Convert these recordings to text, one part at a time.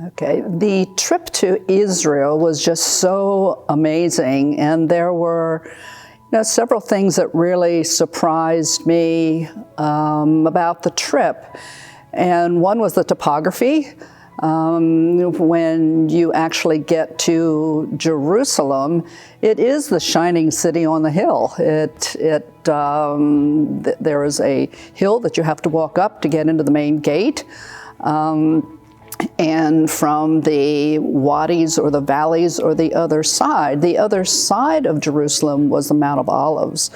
Okay, the trip to Israel was just so amazing, and there were several things that really surprised me about the trip. And one was the topography. When you actually get to Jerusalem, it is the shining city on the hill. There is a hill that you have to walk up to get into the main gate. And from the wadis or the valleys or the other side of Jerusalem was the Mount of Olives.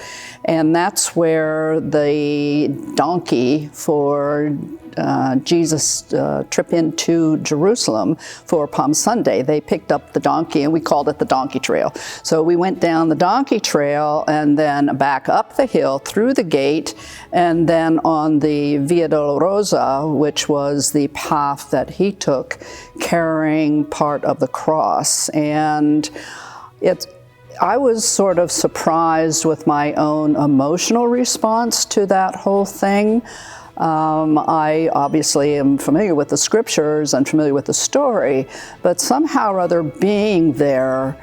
And that's where the donkey for Jesus' trip into Jerusalem for Palm Sunday, they picked up the donkey, and we called it the Donkey Trail. So we went down the Donkey Trail and then back up the hill through the gate, and then on the Via Dolorosa, which was the path that he took, carrying part of the cross. And I was sort of surprised with my own emotional response to that whole thing. I obviously am familiar with the scriptures and familiar with the story, but somehow or other being there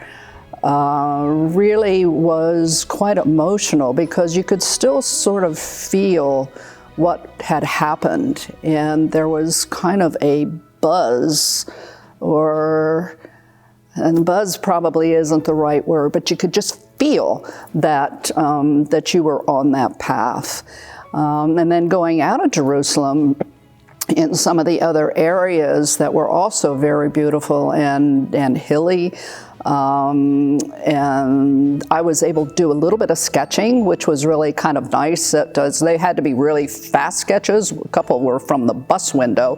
really was quite emotional, because you could still sort of feel what had happened, and there was kind of a buzz, and buzz probably isn't the right word, but you could just feel that that you were on that path. And then going out of Jerusalem in some of the other areas that were also very beautiful and hilly. And I was able to do a little bit of sketching, which was really kind of nice. They had to be really fast sketches. A couple were from the bus window,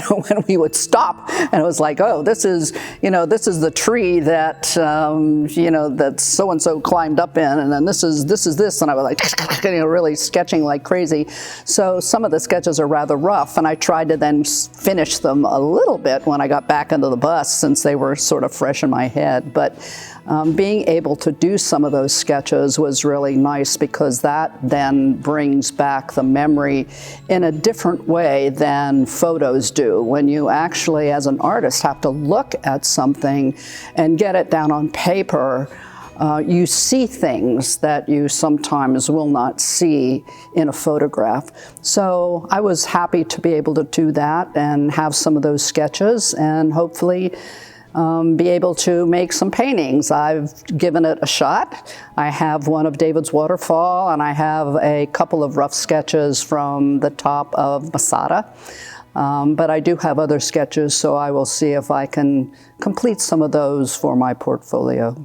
when we would stop, and it was like, oh, this is the tree that, that so-and-so climbed up in, and then this is this, and I was like, really sketching like crazy. So some of the sketches are rather rough, and I tried to then finish them a little bit when I got back into the bus, since they were sort of fresh in my head. But being able to do some of those sketches was really nice, because that then brings back the memory in a different way than photos do. When you actually, as an artist, have to look at something and get it down on paper, you see things that you sometimes will not see in a photograph. So I was happy to be able to do that and have some of those sketches, and hopefully be able to make some paintings. I've given it a shot. I have one of David's waterfall, and I have a couple of rough sketches from the top of Masada. But I do have other sketches, so I will see if I can complete some of those for my portfolio.